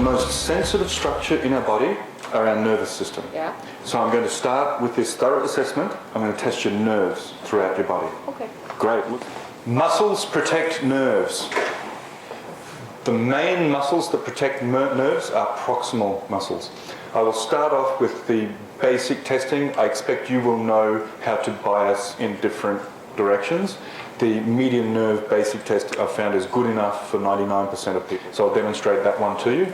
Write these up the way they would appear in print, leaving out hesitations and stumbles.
most sensitive structure in our body are our nervous system. Yeah. So I'm going to start with this thorough assessment. I'm going to test your nerves throughout your body. Okay. Great. Muscles protect nerves. The main muscles that protect nerves are proximal muscles. I will start off with the basic testing. I expect you will know how to bias in different directions. The median nerve basic test I've found is good enough for 99% of people. So I'll demonstrate that one to you.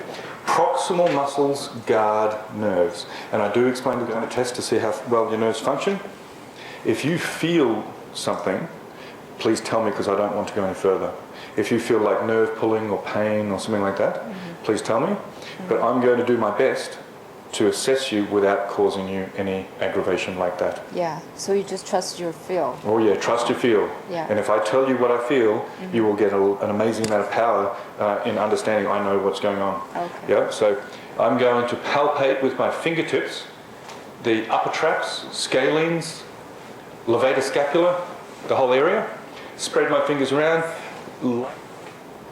Proximal muscles guard nerves. And I do explain to the test to see how well your nerves function. If you feel something, please tell me because I don't want to go any further. If you feel like nerve pulling or pain or something like that, please tell me. But I'm going to do my best to assess you without causing you any aggravation like that. Yeah, so you just trust your feel. Oh yeah, trust your feel. Yeah. And if I tell you what I feel, you will get an amazing amount of power in understanding I know what's going on. Okay. Yeah, so I'm going to palpate with my fingertips the upper traps, scalenes, levator scapula, the whole area. Spread my fingers around.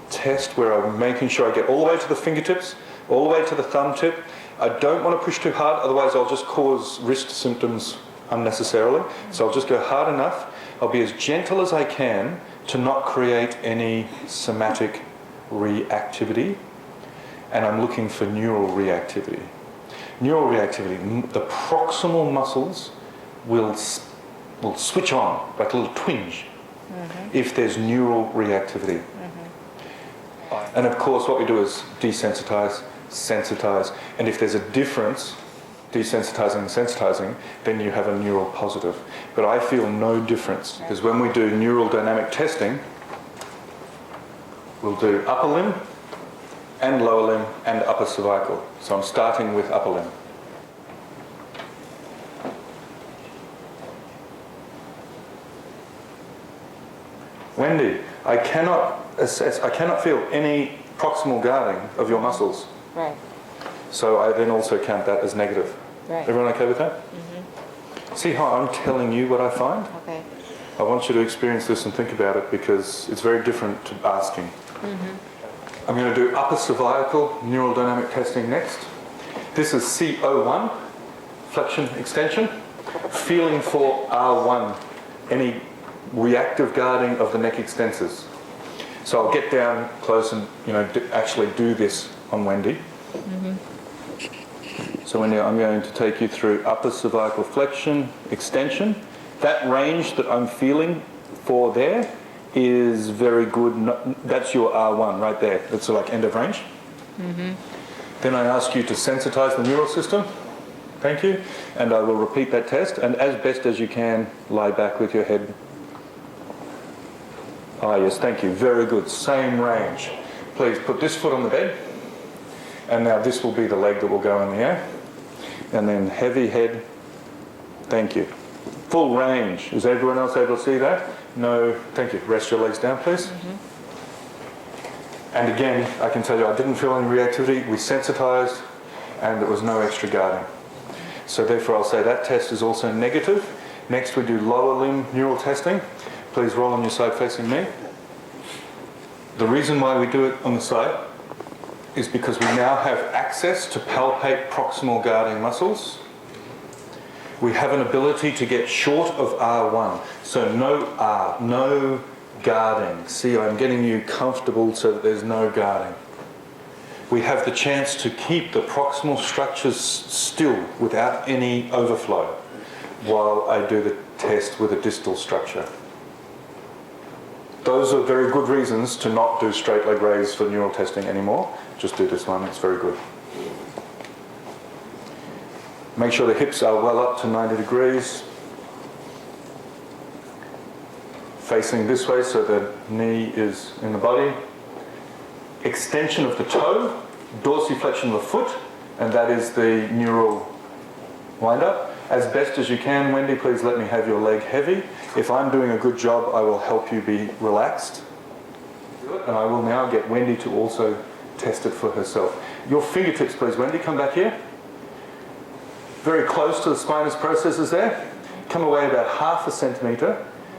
Test where I'm making sure I get all the way to the fingertips, all the way to the thumb tip. I don't want to push too hard, otherwise I'll just cause wrist symptoms unnecessarily. So I'll just go hard enough. I'll be as gentle as I can to not create any somatic reactivity. And I'm looking for neural reactivity. Neural reactivity, the proximal muscles will switch on, like a little twinge, if there's neural reactivity. And of course what we do is desensitize, sensitize, and if there's a difference, desensitizing and sensitizing, then you have a neural positive. But I feel no difference, because when we do neural dynamic testing, we'll do upper limb and lower limb and upper cervical. So I'm starting with upper limb. Wendy, I cannot feel any proximal guarding of your muscles. Right. So I then also count that as negative. Right. Everyone okay with that? See how I'm telling you what I find? Okay. I want you to experience this and think about it because it's very different to asking. I'm going to do upper cervical neural dynamic testing next. This is CO1, flexion extension. Feeling for R1, any reactive guarding of the neck extensors. So I'll get down close and actually do this on Wendy. So Wendy, I'm going to take you through upper cervical flexion extension. That range that I'm feeling for there is very good. That's your R1 right there. That's like end of range. Then I ask you to sensitize the neural system. Thank you. And I will repeat that test. And as best as you can, lie back with your head. Ah, yes, thank you. Very good. Same range. Please put this foot on the bed. And now this will be the leg that will go in the air. And then heavy head. Thank you. Full range. Is everyone else able to see that? No. Thank you. Rest your legs down, please. And again, I can tell you I didn't feel any reactivity. We sensitized and there was no extra guarding. So therefore I'll say that test is also negative. Next we do lower limb neural testing. Please roll on your side facing me. The reason why we do it on the side is because we now have access to palpate proximal guarding muscles. We have an ability to get short of R1. So no R, no guarding. See, I'm getting you comfortable so that there's no guarding. We have the chance to keep the proximal structures still without any overflow while I do the test with a distal structure. Those are very good reasons to not do straight leg raise for neural testing anymore. Just do this one, it's very good. Make sure the hips are well up to 90 degrees. Facing this way so the knee is in the body. Extension of the toe, dorsiflexion of the foot, and that is the neural wind-up. As best as you can, Wendy, please let me have your leg heavy. If I'm doing a good job, I will help you be relaxed. And I will now get Wendy to also test it for herself. Your fingertips, please, Wendy, come back here. Very close to the spinous processes there. Come away about 1/2 centimetre.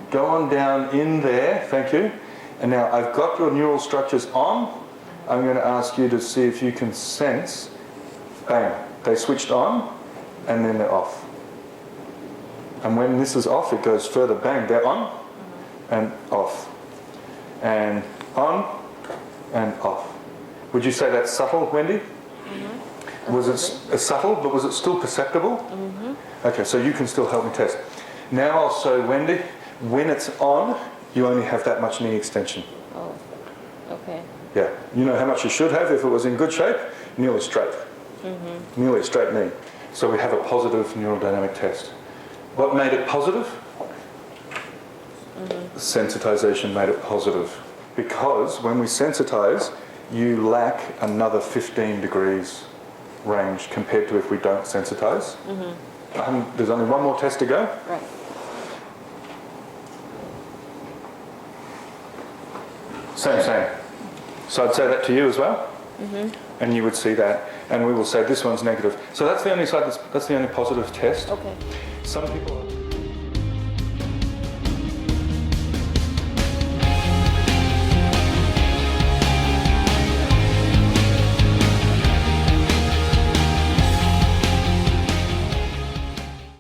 Go on down in there, thank you. And now I've got your neural structures on. I'm going to ask you to see if you can sense, bang, they switched on and then they're off. And when this is off, it goes further, bang, they're on and off. And on and off. Would you say that's subtle, Wendy? Was it subtle, but was it still perceptible? Okay, so you can still help me test. Now I'll show Wendy, when it's on, you only have that much knee extension. Oh, okay. Yeah, you know how much you should have if it was in good shape? Nearly straight. Nearly a straight knee. So we have a positive neurodynamic test. What made it positive? Sensitization made it positive. Because when we sensitize, you lack another 15 degrees range compared to if we don't sensitize. There's only one more test to go. Right. Same. So I'd say that to you as well. And you would see that. And we will say this one's negative. So that's the only side, that's the only positive test. Okay. Some people...